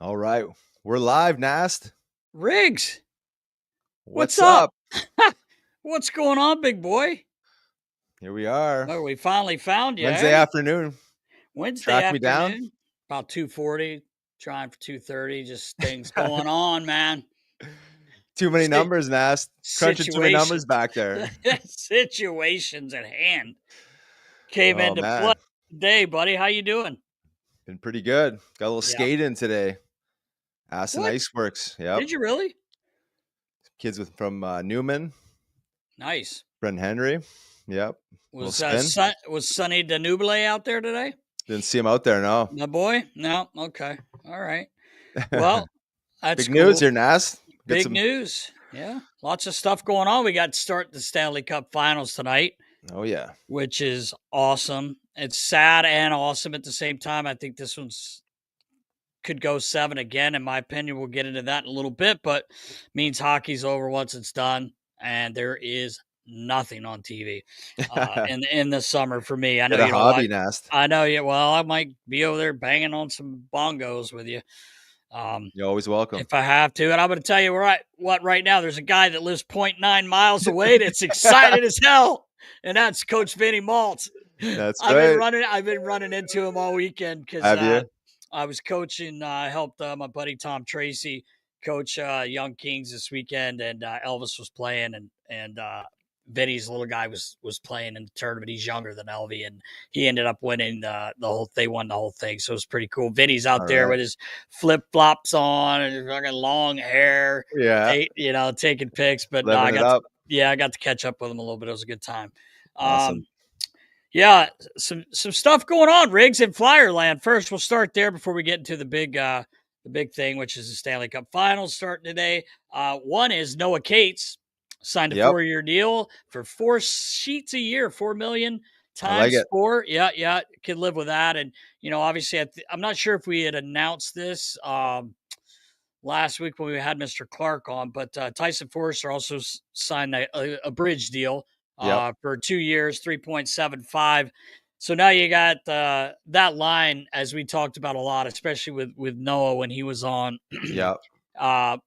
All right. We're live, Nast. Riggs, What's up? What's going on, big boy? Here we are. Well, we finally found you. Wednesday afternoon. Wednesday Track me down. afternoon, about 2:40, trying for 2:30. Just things going on, man. Too many numbers, Nast. Crunching too many numbers back there. Situations at hand came into play Man. today, buddy. How you doing? Been pretty good. Got a little Yeah. skate in today. Ass and Ice Works. Yep. Did you really? Kids from Newman. Nice. Brent Henry. Yep. Was Sonny Danubile out there today? Didn't see him out there, no. My boy? No? Okay. All right. Well, that's big news here, Nast. Big news. Yeah. Lots of stuff going on. We got to start the Stanley Cup Finals tonight. Oh, yeah. Which is awesome. It's sad and awesome at the same time. I think this one's could go 7 again, in my opinion. We'll get into that in a little bit, but means hockey's over once it's done, and there is nothing on TV in the summer for me. I know you don't hobby, Nast. I know you. Well, I might be over there banging on some bongos with you. You're always welcome. If I have to. And I'm going to tell you what right now, there's a guy that lives 0.9 miles away that's excited as hell, and that's Coach Vinny Maltz. That's right. I've been running into him all weekend because I was coaching. I helped my buddy Tom Tracy coach Young Kings this weekend, and Elvis was playing, and Vinny's little guy was playing in the tournament. He's younger than Elvie, and he ended up winning the whole. They won the whole thing, so it was pretty cool. Vinny's out there with his flip flops on and his fucking long hair. Yeah, taking pics. But I got to catch up with him a little bit. It was a good time. Awesome. Yeah, some stuff going on, Riggs, in Flyerland. First, we'll start there before we get into the big thing, which is the Stanley Cup Finals starting today. One is Noah Cates signed a 4-year deal for 4 sheets a year, $4 million times 4. Yeah, could live with that. And obviously, I'm not sure if we had announced this last week when we had Mr. Clark on, but Tyson Foerster also signed a bridge deal. For 2 years, 3.75. So now you got that line, as we talked about a lot, especially with Noah when he was on. I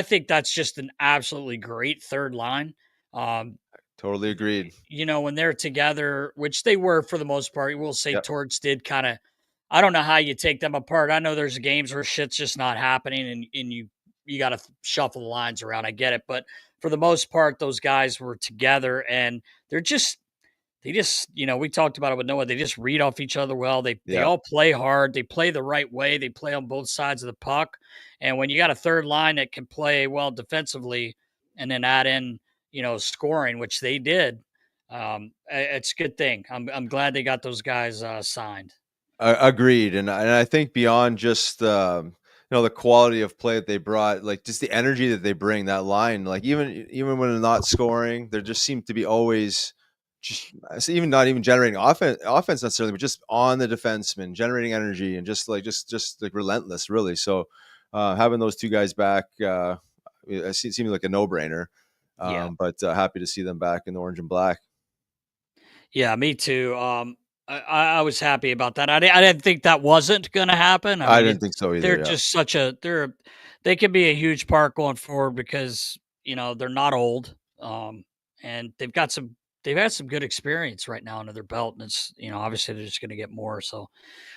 think that's just an absolutely great third line. Totally agreed. When they're together, which they were for the most part, we'll say Torts did kind of. I don't know how you take them apart. I know there's games where shit's just not happening, and you got to shuffle the lines around. I get it, but for the most part, those guys were together, and they just, we talked about it with Noah. They just read off each other well. They all play hard. They play the right way. They play on both sides of the puck. And when you got a third line that can play well defensively and then add in, scoring, which they did, it's a good thing. I'm glad they got those guys signed. Agreed. And I think beyond just, the quality of play that they brought, like just the energy that they bring, that line, like even when they're not scoring, there just seem to be always even not even generating offense necessarily, but just on the defenseman, generating energy and just like relentless, really. So having those two guys back, it seemed like a no-brainer. But happy to see them back in the orange and black. Yeah, me too. I was happy about that. I didn't think that wasn't going to happen. I didn't think so either. They're just they can be a huge part going forward because, they're not old. And they've had some good experience right now under their belt. And it's, obviously they're just going to get more. So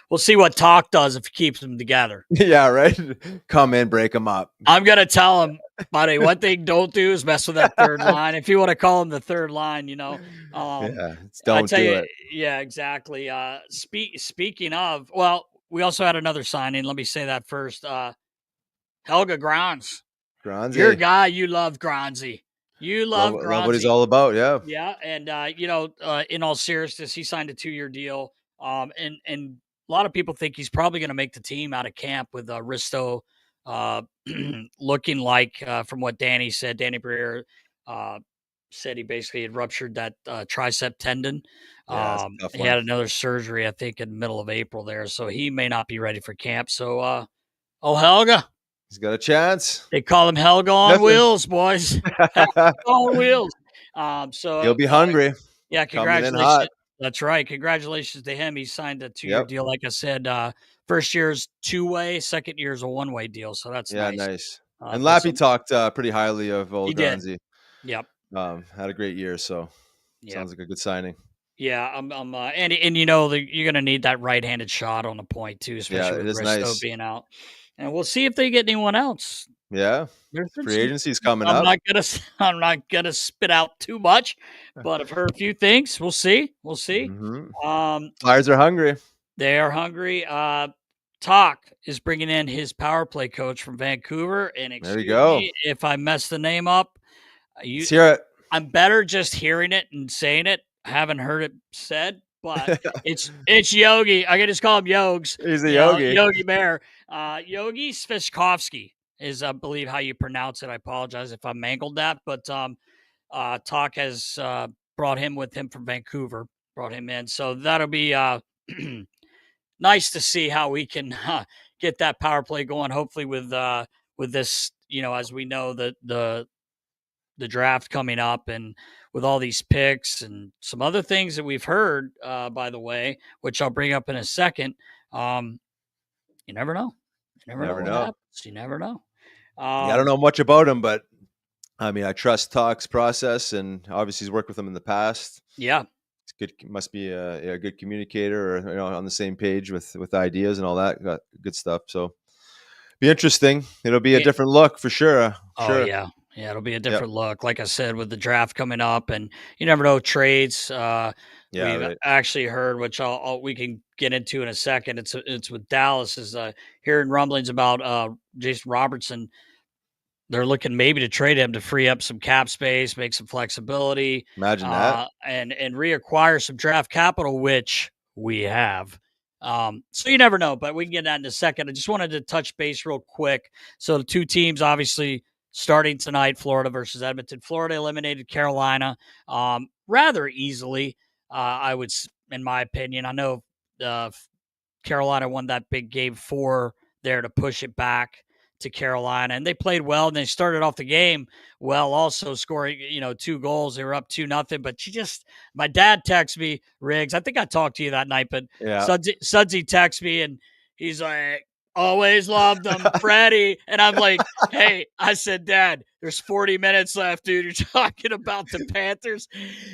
we'll see what Talk does if he keeps them together. Yeah, right. Come in, break them up. I'm going to tell him, buddy, one thing don't do is mess with that third line. If you want to call him the third line, don't do it. Yeah, exactly. Speaking of, well, we also had another signing. Let me say that first. Helge Grans. Your guy, you love Gransy. You love what he's all about, yeah. Yeah, and in all seriousness, he signed a 2-year deal. And a lot of people think he's probably going to make the team out of camp with Risto looking like, from what Danny said, Danny Briere said he basically had ruptured that tricep tendon. He had another surgery, I think, in the middle of April there, so he may not be ready for camp. So, Helge. He's got a chance. They call him Helge on wheels, boys. On wheels. So he'll be hungry. Yeah, congratulations. That's right. Congratulations to him. He signed a 2-year Yep. deal. Like I said, first year's 2-way, second year's a 1-way deal. So that's Yeah, nice. nice. And Put Lappy some. talked pretty highly of He old did. Granzi. Yep. Had a great year, so Yep. sounds like a good signing. Yeah. And you're gonna need that right-handed shot on the point too, Yeah, especially it with is Risto nice. being out. And we'll see if they get anyone else. Yeah. There's been Free some. agency's coming I'm up. not gonna. I'm not gonna spit out too much, but I've heard a few things. We'll see. We'll see. Mhm. Um, Flyers are hungry. they are hungry. Talk is bringing in his power play coach from Vancouver, and There you excuse go. me if I mess the name up. You, Let's hear I'm better just hearing it and saying it. I haven't heard it said, but it. it's Yogi. I can just call him Yogs. He's a Yogi. Yogi Bear. Yogi Svejkovsky is, I believe, how you pronounce it. I apologize if I mangled that, but Talk has brought him with him from Vancouver. Brought him in, so that'll be nice to see how we can get that power play going. Hopefully, with this, as we know the draft coming up, and with all these picks and some other things that we've heard, by the way, which I'll bring up in a second. Um, you never know. You never know Never what know. happens. You never know. Yeah, I don't know much about him, but I mean, I trust Talk's process, and obviously he's worked with him in the past. Yeah. It's good. Must be a good communicator, or on the same page with ideas and all that. Got good stuff. So be interesting. It'll be a It, different look for sure. oh Sure. yeah. Yeah, it'll be a Yep. different look. Like I said, with the draft coming up, and you never know trades. Yeah. We've Right. actually heard, which we can get into in a second. It's with Dallas is hearing rumblings about Jason Robertson. They're looking maybe to trade him to free up some cap space, make some flexibility, Imagine that. and reacquire some draft capital, which we have. So you never know, but we can get that in a second. I just wanted to touch base real quick. So the two teams, obviously, starting tonight: Florida versus Edmonton. Florida eliminated Carolina rather easily. In my opinion, I know Carolina won that big game 4 there to push it back to Carolina, and they played well, and they started off the game well, also scoring 2 goals. They were up 2-0, but my dad texted me, Riggs. I think I talked to you that night, but Yeah. Sudsy texted me, and he's like, always loved them, Freddie. And I'm like, hey, I said, Dad, there's 40 minutes left, dude. You're talking about the Panthers.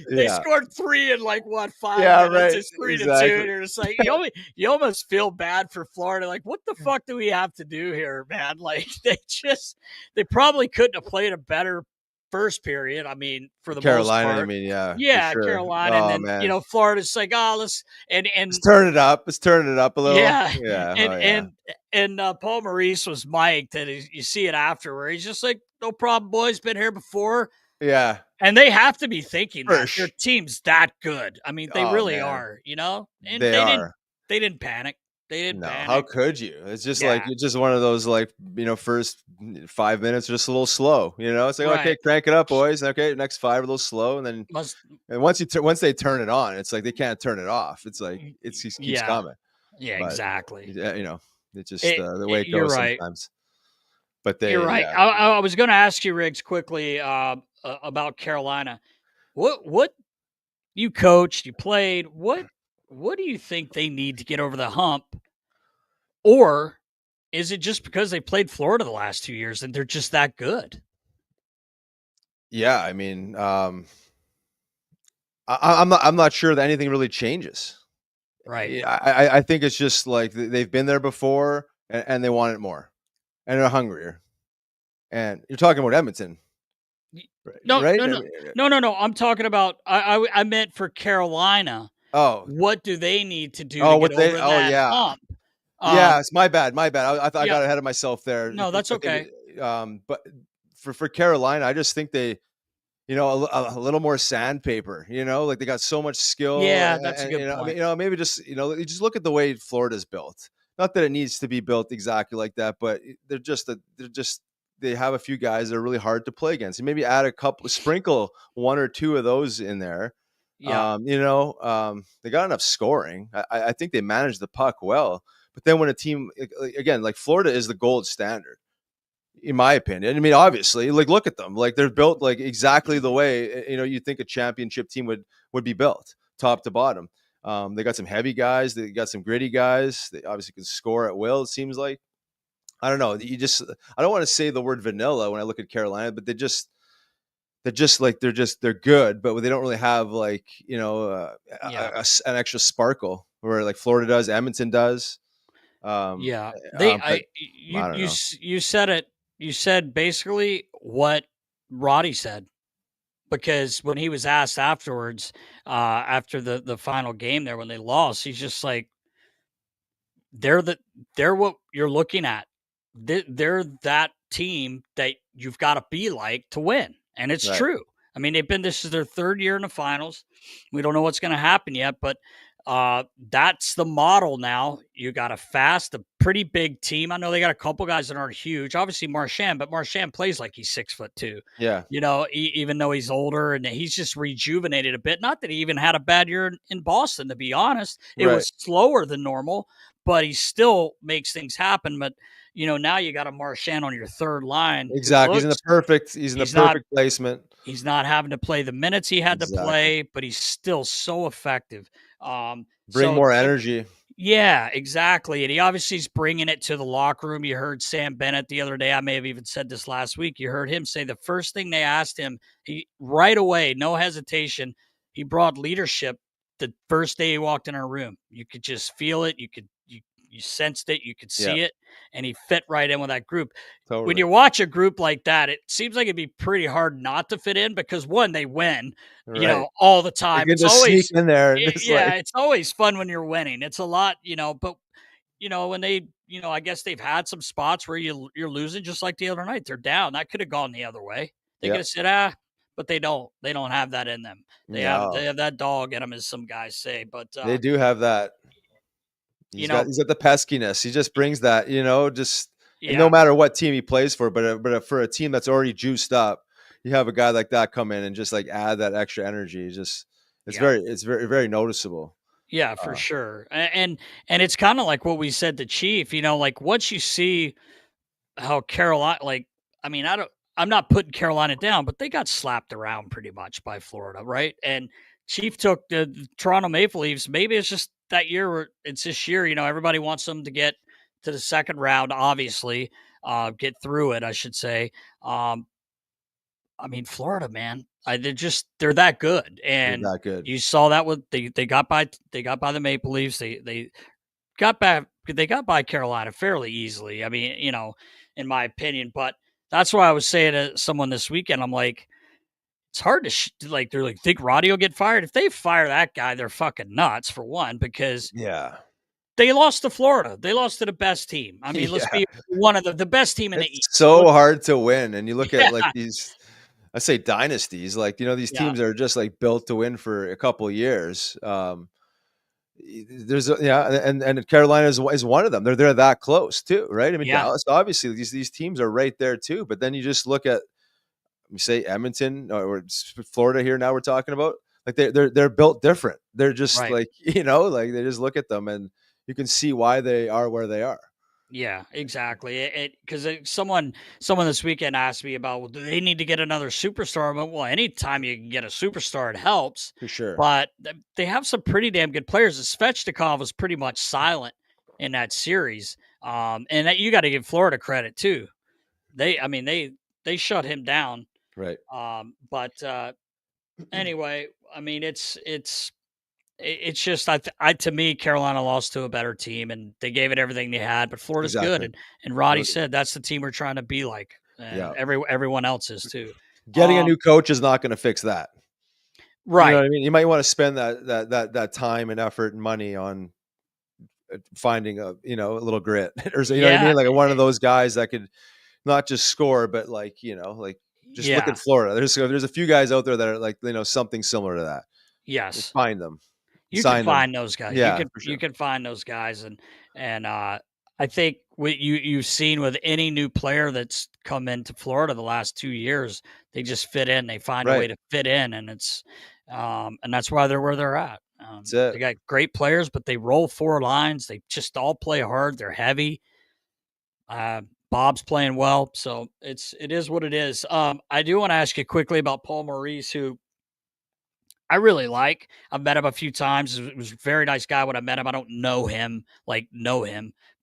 They Yeah. scored 3 in 5 Yeah. minutes. Right. It's 3-2. Exactly. And it's like you almost feel bad for Florida. Like, what the fuck do we have to do here, man? Like, they probably couldn't have played a better first period. I mean, for the most Carolina. I part. mean, yeah, for Yeah, sure. Carolina, and Oh then man. Florida's like, let's and Let's turn it up. Let's turn it up a little. yeah, Yeah. and Oh yeah. and Paul Maurice was mic'd, and you see it after where he's just like, "No problem, boys. Been here before." Yeah. And they have to be thinking that their First. team's that good. I mean, they Oh really man. are. And They are. they didn't panic. They didn't No, how panic. could you? It's just like Yeah, it's just one of those first 5 minutes are just a little slow. It's like okay, right. crank it up, boys. Okay, next 5 are a little slow, and then Must once they turn it on, it's like they can't turn it off. It's like it just keeps yeah, coming. yeah, But exactly. yeah, it's just the way it You're goes right. sometimes. But You're right. yeah, I was going to ask you, Riggs, quickly about Carolina. What you coached, you played. What do you think they need to get over the hump? Or is it just because they played Florida the last 2 years and they're just that good? yeah. I mean, I'm not sure that anything really changes. Right. I think it's just like they've been there before, and they want it more, and they're hungrier. And you're talking about Edmonton, No, right? no, no, no. I'm talking about. I meant for Carolina. Oh, What do they need to do to get what they? over Oh, that yeah, hump? yeah. It's my bad, my bad. I thought I Yeah. got ahead of myself there. No, that's But okay. but for Carolina, I just think they, a little more sandpaper. Like they got so much skill, Yeah, that's a and good I point. mean, maybe just you just look at the way Florida's built. Not that it needs to be built exactly like that, but they have a few guys that are really hard to play against. And maybe add sprinkle 1 or 2 of those in there. Yeah. They got enough scoring. I think they managed the puck well. But then when a team, again, like Florida is the gold standard, in my opinion. I mean, obviously, like look at them, like they're built like exactly the way you think a championship team would be built. top to bottom. They got some heavy guys. They got some gritty guys. They obviously can score at will. It seems like. I don't know. I don't want to say the word vanilla when I look at Carolina, but they're good, but they don't really have like, an extra sparkle where like Florida does, Edmonton does. Yeah. But I don't know. You said it. You said basically what Roddy said, because when he was asked afterwards, after the final game there when they lost, he's just like, they're they're what you're looking at. They're that team that you've got to be like to win, and it's Right. true. I mean, this is their third year in the finals. We don't know what's going to happen yet, but that's the model now. You got a pretty big team. I know they got a couple guys that aren't huge. Obviously, Marchand, but Marchand plays like he's 6'2". Yeah. Even though he's older and he's just rejuvenated a bit. Not that he even had a bad year in Boston, to be honest. It Right. was slower than normal, but he still makes things happen. But now you got a Marchand on your third line. Exactly. He's in the perfect placement. He's not having to play the minutes he had to Exactly. play, but he's still so effective. Bring more energy. Yeah, exactly. And he obviously is bringing it to the locker room. You heard Sam Bennett the other day. I may have even said this last week. You heard him say the first thing they asked him, he right away, no hesitation, he brought leadership the first day he walked in our room. You could just feel it. You sensed it. You could see it. And he fit right in with that group. Totally. When you watch a group like that, it seems like it'd be pretty hard not to fit in because one, they win, all the time. It's always sneak in there. It's always fun when you're winning. It's a lot, but when they, I guess they've had some spots where you're losing just like the other night. They're down. That could have gone the other way. They could have said, but they don't. They don't have that in them. They have that dog in them, as some guys say. But they do have that. He's got the peskiness. He just brings that, and no matter what team he plays for, but for a team that's already juiced up, you have a guy like that come in and just like add that extra energy. It's very, very noticeable. Yeah, for sure. And it's kind of like what we said to Chief, like once you see how Carolina, I'm not putting Carolina down, but they got slapped around pretty much by Florida, right? And Chief took the Toronto Maple Leafs. Maybe it's just that year, or it's this year. Everybody wants them to get to the second round, obviously, get through it, I should say. Florida, man, they're that good, and that good. You saw that with they got by the Maple Leafs. They got by Carolina fairly easily. I mean, in my opinion, but that's why I was saying to someone this weekend, I'm like, it's hard to they're like, think Roddy will get fired. If they fire that guy, they're fucking nuts, for one, because they lost to Florida. They lost to the best team. I mean, let's be one of the best team in the East. So hard to win, and you look at like these, I say dynasties, like these teams are just like built to win for a couple of years. There's and Carolina is one of them. They're that close too, right? I mean, Dallas, obviously these teams are right there too. But then you just look at, say Edmonton or Florida here. Now we're talking about like they're built different. They're just like like they just look at them and you can see why they are where they are. Yeah, exactly. Because someone this weekend asked me about, well, do they need to get another superstar? Well, anytime you can get a superstar, it helps. For sure. But they have some pretty damn good players. Svechnikov was pretty much silent in that series. And that you got to give Florida credit too. They shut him down. Right. But anyway, I mean, it's just to me, Carolina lost to a better team and they gave it everything they had, but Florida's good. And Roddy said that's the team we're trying to be like. And everyone else is too. Getting a new coach is not going to fix that. Right. You know what I mean? You might want to spend that time and effort and money on finding a little grit or so, you know what I mean? Like one of those guys that could not just score, but just look at Florida. There's a few guys out there that are like, something similar to that. Yes. Just find them. You can find those guys. Yeah, you can find those guys. And I think what you've seen with any new player that's come into Florida the last 2 years, they just fit in. They find a way to fit in, and it's and that's why they're where they're at. They got great players, but they roll 4 lines. They just all play hard. They're heavy. Bob's playing well, so it is what it is. I do want to ask you quickly about Paul Maurice, who I really like. I've met him a few times. He was a very nice guy when I met him. I don't know him,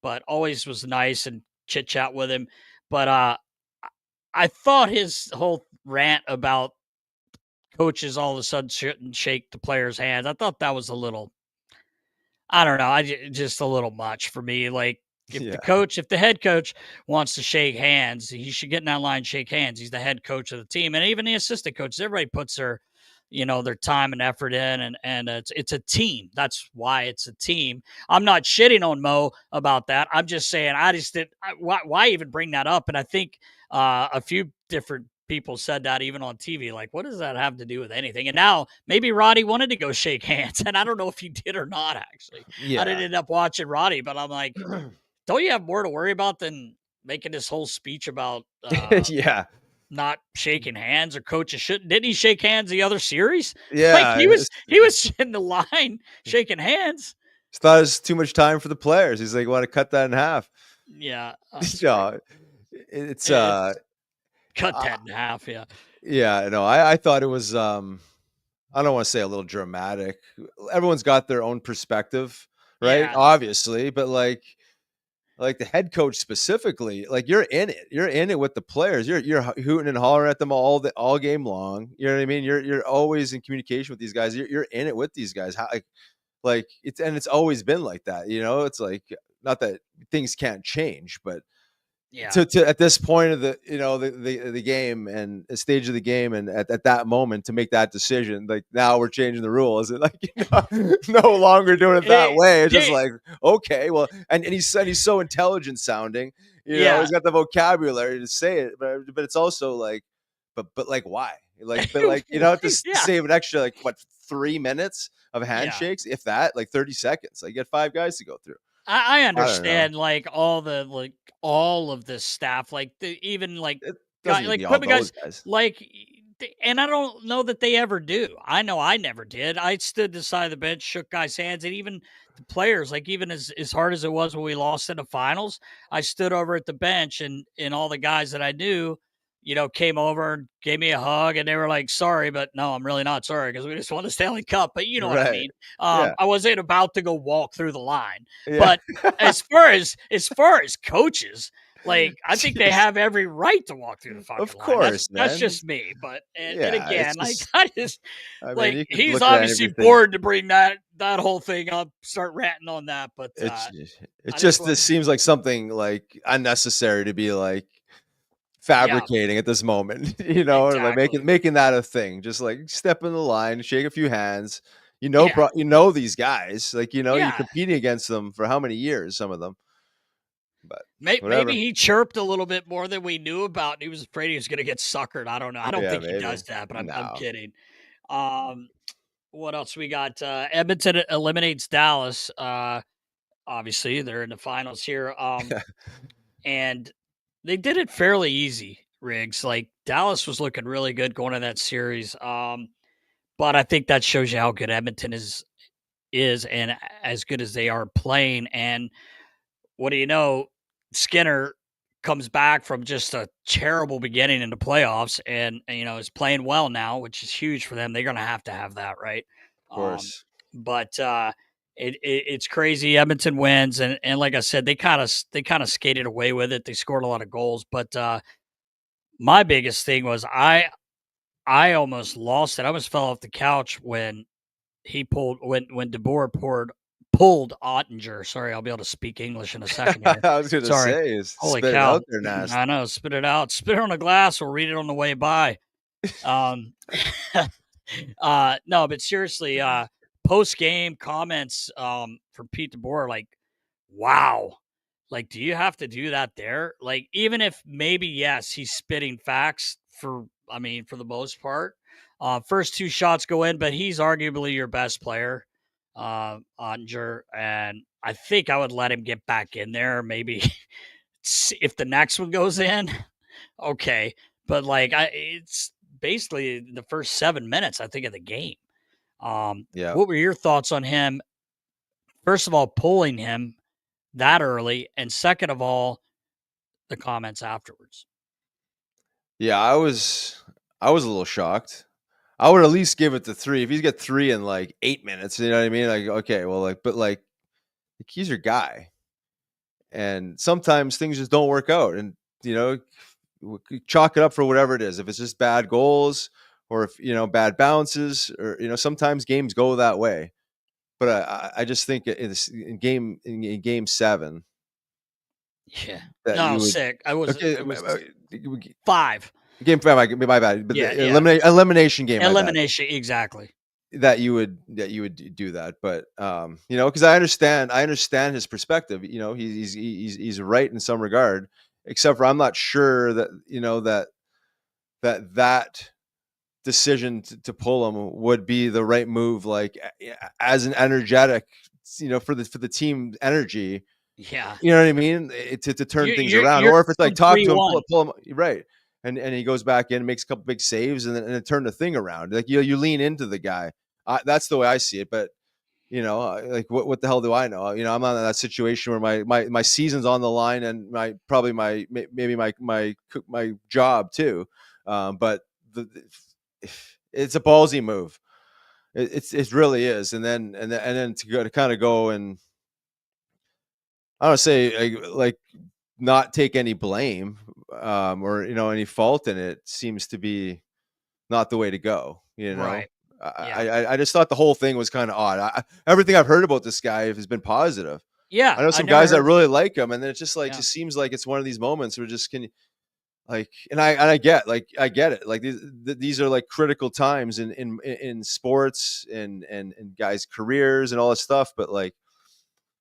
but always was nice and chit chat with him. But I thought his whole rant about coaches all of a sudden shouldn't shake the players' hands, I thought that was a little, I don't know, just a little much for me. Like, if Yeah. the head coach wants to shake hands, he should get in that line and shake hands. He's the head coach of the team, and even the assistant coaches. Everybody puts their time and effort in, and it's a team. That's why it's a team. I'm not shitting on Mo about that. I'm just saying I just did. Why even bring that up? And I think a few different people said that even on TV. Like, what does that have to do with anything? And now maybe Roddy wanted to go shake hands, and I don't know if he did or not. Actually, I didn't Yeah. end up watching Roddy, but I'm like, don't you have more to worry about than making this whole speech about Yeah. not shaking hands, or coaches shouldn't? Didn't he shake hands the other series? Like, Yeah. he was in the line shaking hands. Just thought it was too much time for the players. He's like, want to cut that in half. Yeah, that's right. No, it's It's cut uh that in half. Yeah, yeah, no, I thought it was I don't want to say a little dramatic. Everyone's got their own perspective, right? yeah, Obviously, but like the head coach specifically, like you're in it. You're in it with the players. You're hooting and hollering at them all game long. You know what I mean? You're always in communication with these guys. You're in it with these guys. How like it's always been like that. It's like, not that things can't change, but yeah. to at this point of the game and the stage of the game, and at that moment to make that decision, like, now we're changing the rules, and like, no longer doing it that Eh, way. It's just yeah, like, okay, well, and he said he's so intelligent sounding, yeah. he's got the vocabulary to say it, but it's also like, but like, why, but like, to Yeah, save an extra, like, what, 3 minutes of yeah. handshakes, if that, like 30 seconds, like, you get 5 guys to go through. I I don't know. understand, like, all of the staff, like, even like It doesn't guy need to like be all equipment those guys, guys. like, and I don't know that they ever do. I know I never did. I stood to the side of the bench, shook guys' hands, and even the players, like, even as hard as it was when we lost in the finals, I stood over at the bench, and all the guys that I knew, came over and gave me a hug, and they were like, "Sorry, but no, I'm really not sorry because we just won the Stanley Cup." But you know what I Right. mean. Yeah. I wasn't about to go walk through the line, Yeah. but as far as coaches, like, I think they Jeez. have every right to walk through the fucking Of line. That's course, that's man. just me. But and Yeah, again, it's like, just, I just, I mean, like, you could he's look at obviously everything. bored to bring that whole thing up, start ranting on that. But It's it I just just want, this seems like something, like, unnecessary to be, like, yeah, fabricating at this moment, or like making exactly, making that a thing. Just like step in the line, shake a few hands. yeah, These guys, like, you're yeah. competing against them for how many years, some of them, but Maybe whatever. he chirped a little bit more than we knew about. And he was afraid he was going to get suckered. I don't know. I don't Yeah, think he maybe. does that, but I'm No. kidding. Um, what else we got? Edmonton eliminates Dallas. Obviously, they're in the finals here. And they did it fairly easy, Riggs. Like, Dallas was looking really good going to that series. But I think that shows you how good Edmonton is and as good as they are playing. And what do you know? Skinner comes back from just a terrible beginning in the playoffs, and is playing well now, which is huge for them. They're going to have that, right? Of Um, course. but it's crazy. Edmonton wins, and like I said, they kind of skated away with it. They scored a lot of goals, but my biggest thing was I almost lost it. I almost fell off the couch when when DeBoer pulled Ottinger. Sorry, I'll be able to speak English in a second here. I was gonna Sorry. say, is Holy spit it cow. out there, I nasty. know. Spit it out. Spit it on the glass. We'll read it on the way by. Um, no, but seriously, post game comments from Pete DeBoer, like, wow. Like, do you have to do that there? Like, even if maybe, yes, he's spitting facts for the most part. First two shots go in, but he's arguably your best player, Ottinger. And I think I would let him get back in there. Maybe if the next one goes in, okay. But like, it's basically the first 7 minutes, I think, of the game. Yeah. What were your thoughts on him? First of all, pulling him that early, and second of all, the comments afterwards. Yeah, I was a little shocked. I would at least give it to 3. If he's got 3 in like 8 minutes, you know what I mean? Like, okay, well, like, but like he's your guy, and sometimes things just don't work out, and you know, chalk it up for whatever it is. If it's just bad goals, or if bad bounces, or sometimes games go that way. But I just think in game 7 Yeah. that No, you would sick. okay. It was 5. Game 5, my bad, but Yeah, the yeah. elimination game, my bad. Elimination, exactly. That you would do that, but because I understand his perspective. He's right in some regard, except for I'm not sure that that decision to pull him would be the right move. Like as an energetic, for the team energy. Yeah. You know what I mean? To turn things around, You're or if it's like down talk to him, 3-1. pull him right, and he goes back in, makes a couple big saves, and then turn the thing around. Like you lean into the guy. That's the way I see it. But like what the hell do I know? I'm not in that situation where my season's on the line, and maybe my job too. But it's a ballsy move. It really is. And then to kind of go and I don't say like not take any blame or any fault in it seems to be not the way to go. Right. Yeah. I just thought the whole thing was kind of odd. Everything I've heard about this guy has been positive. Yeah. I know I some never guys that heard. really like him, and then it's just like Yeah. just seems like it's one of these moments where just can like, and I get it. Like these are like critical times in sports and guys' careers and all this stuff. But like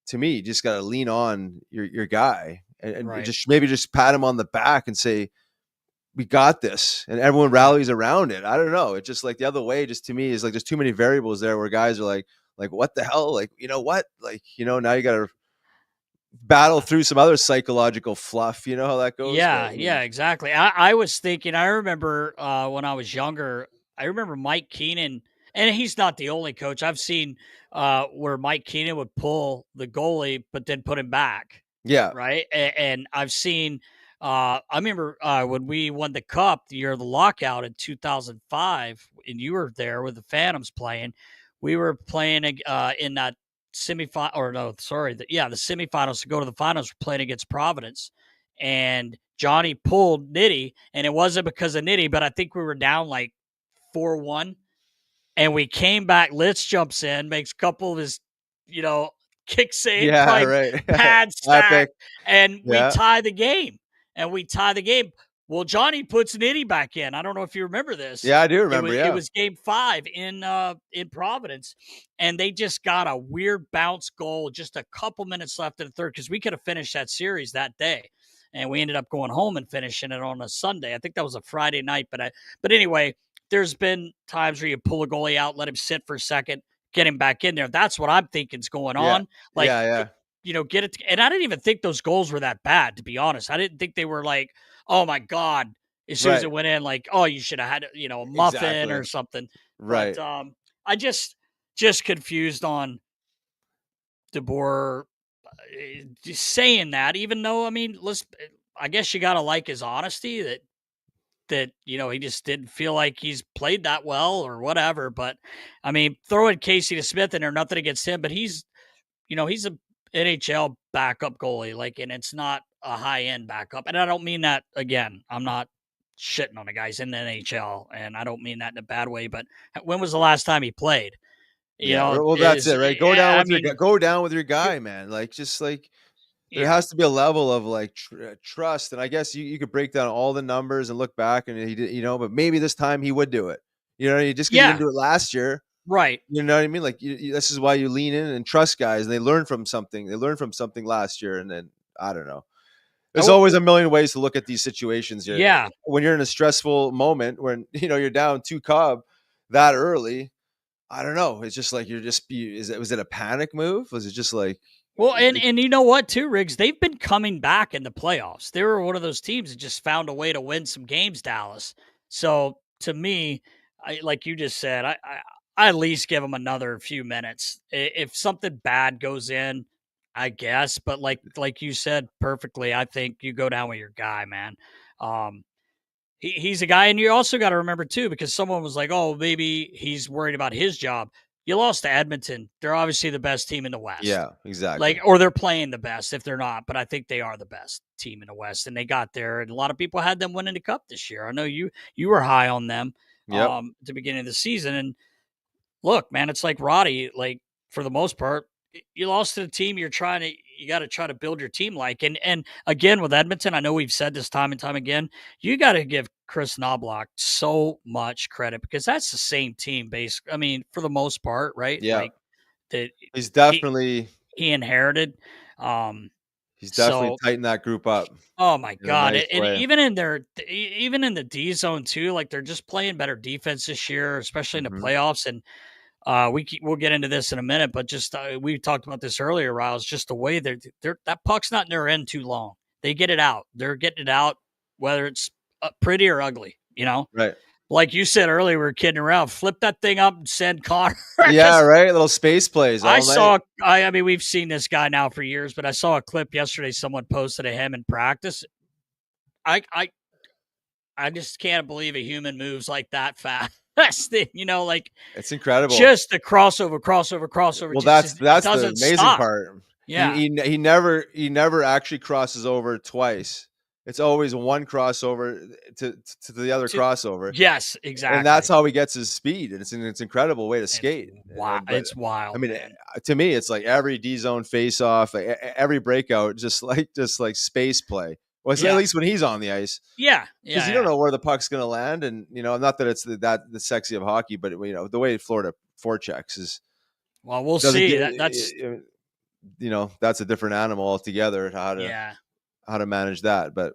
to me, you just got to lean on your guy and Right. just maybe just pat him on the back and say, we got this, and everyone rallies around it. I don't know. It's just like the other way, just to me, is like there's too many variables there where guys are like what the hell? Like, what? Like, now you got to battle through some other psychological fluff. You know how that goes? But Yeah, I yeah, mean, exactly. I was thinking, I remember when I was younger, I remember Mike Keenan, and he's not the only coach. I've seen where Mike Keenan would pull the goalie, but then put him back, yeah, right? And I've seen, I remember when we won the cup the year of the lockout in 2005, and you were there with the Phantoms playing. We were playing in that semifinal, or no, sorry, the semifinals to go to the finals. We're playing against Providence, and Johnny pulled Nitty, and it wasn't because of Nitty, but I think we were down like 4-1, and we came back. Litz jumps in, makes a couple of his, you know, kick save, yeah, probably right. pad stack, Epic, and we yeah, tie the game. And we tie the game. Well, Johnny puts Nitty back in. I don't know if you remember this. yeah. I do It remember. was it Yeah, was game 5 in Providence, and they just got a weird bounce goal, just a couple minutes left in the third, because we could have finished that series that day. And we ended up going home and finishing it on a Sunday. I think that was a Friday night, but anyway, there's been times where you pull a goalie out, let him sit for a second, get him back in there. That's what I'm thinking is going yeah, on. Like, yeah, yeah. get it. And I didn't even think those goals were that bad, to be honest. I didn't think they were like, oh my God, as soon as Right, it went in, like, oh, you should have had, a muffin exactly. or something. But Right. I just confused on DeBoer just saying that, even though, I mean, I guess you got to like his honesty that he just didn't feel like he's played that well or whatever. But I mean, throwing Casey to Smith in there, nothing against him, but he's a NHL backup goalie, like, and it's not a high end backup. And I don't mean that, again, I'm not shitting on the guys in the NHL, and I don't mean that in a bad way. But when was the last time he played? Yeah. Well, that's it, right? I mean, Go down with your you guy, man. Like, just like there yeah, has to be a level of like trust, and I guess you could break down all the numbers and look back, and he did, but maybe this time he would do it. Just because he didn't yeah, do it last year, right. you know what I mean? Like, this is why you lean in and trust guys, and they learn from something. They learned from something last year, and then I don't know. There's Oh, always a million ways to look at these situations. yeah. When you're in a stressful moment, when you're down 2 Cub that early. I don't know. It's just like was it a panic move? Was it just like Well, and you know what, too, Riggs? They've been coming back in the playoffs. They were one of those teams that just found a way to win some games, Dallas. So to me, like you just said, I at least give them another few minutes. If something bad goes in, I guess. But like you said perfectly, I think you go down with your guy, man. Um, he's a guy, and you also got to remember too, because someone was like, "Oh, maybe he's worried about his job." You lost to Edmonton. They're obviously the best team in the West. Yeah, exactly. Like, or they're playing the best if they're not, but I think they are the best team in the West, and they got there. And a lot of people had them winning the cup this year. I know you were high on them Yep. at the beginning of the season. And look, man, it's like Roddy. Like for the most part, you lost to the team you got to try to build your team like. And again with Edmonton, I know we've said this time and time again. You got to give Chris Knobloch so much credit because that's the same team base. I mean, for the most part, right? Yeah. Like that He's he definitely he inherited. Um, he's definitely so tightened that group up oh my in a god, nice and way. even in the D zone too, like they're just playing better defense this year, especially in the Mhm. playoffs. And we'll get into this in a minute, but just we talked about this earlier, Riles. Just the way they're that puck's not in their end too long. They get it out. They're getting it out, whether it's pretty or ugly. You know, Right. like you said earlier, we were kidding around. Flip that thing up and send Connor. Yeah, 'Cause right. Little space plays all night. I mean, we've seen this guy now for years, but I saw a clip yesterday. Someone posted of him in practice. I I I just can't believe a human moves like that fast. You know, like It's incredible. just the crossover. Well, Just it that's the doesn't amazing stop. part. Yeah. He never actually crosses over twice. It's always one crossover to the other To, crossover, yes, and that's exactly. how he gets his speed. And it's an incredible way to It's skate. wild. But It's I wild, mean, man. to me, it's like every D zone face off, like, every breakout, just like space play. Well, it's at Yeah. least when he's on the ice, Yeah. because Yeah. you don't Yeah. know where the puck's going to land, and not that it's the sexy of hockey, but the way Florida forechecks is Well, we'll doesn't see. get That's that's a different animal altogether. yeah. How to manage that, but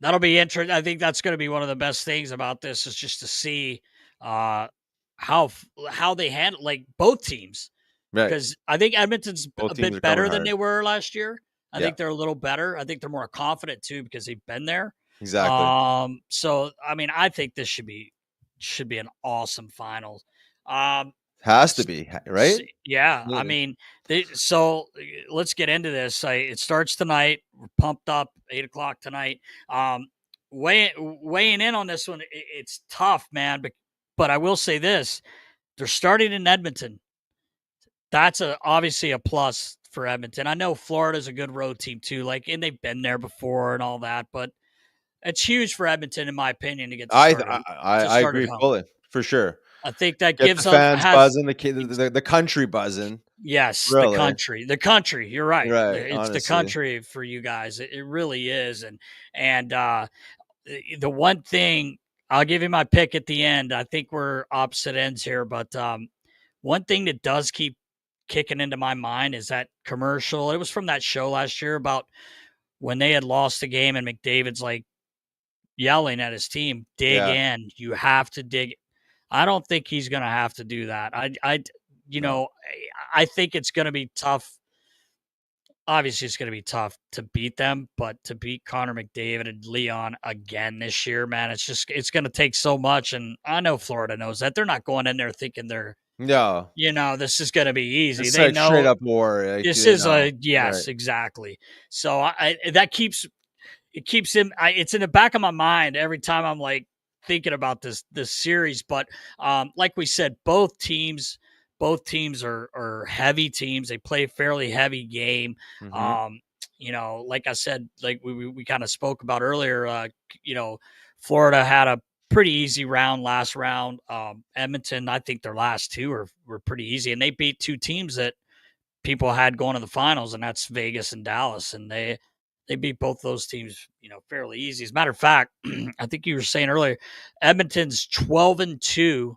That'll be interesting. I think that's going to be one of the best things about this is just to see uh, how they handle like both teams right, because I think Edmonton's both a teams are bit coming better than hard. they were last year. I Yeah, think they're a little better. I think they're more confident too because they've been there. exactly. So I mean, I think this should be an awesome final. Um, Has to be right. yeah, I Absolutely. mean, let's get into this. It starts tonight. We're pumped up. 8 o'clock tonight. Um, weighing in on this one, it's tough, man. But I will say this: they're starting in Edmonton. That's obviously a plus for Edmonton. I know Florida's a good road team too, like, and they've been there before and all that. But it's huge for Edmonton, in my opinion, to get to I start at I agree home. fully, for sure. I think that Get the gives them fans has buzzing, the country buzzing. yes, the Really, country, the country. You're right. right? It's the Honestly, country for you guys. It really is. And the one thing I'll give you my pick at the end. I think we're opposite ends here, but one thing that does keep kicking into my mind is that commercial. It was from that show last year about when they had lost the game and McDavid's like yelling at his team, "Dig yeah. in. You have to dig." I don't think he's going to have to do that. You No, know, I think it's going to be tough. Obviously, it's going to be tough to beat them, but to beat Connor McDavid and Leon again this year, man, it's going to take so much. And I know Florida knows that. They're not going in there thinking no. this is going to be easy. It's They like straight know up war. Like, this is right? yes, exactly. So it keeps him. It's in the back of my mind every time I'm like thinking about this series. But like we said, both teams are heavy teams. They play a fairly heavy game. Hmm. Um, like I said, like we kind of spoke about earlier. Florida had a pretty easy last round. Edmonton, I think their last two were pretty easy, and they beat two teams that people had going to the finals, and that's Vegas and Dallas, and they beat both those teams, fairly easy. As a matter of fact, I think you were saying earlier, Edmonton's 12-2.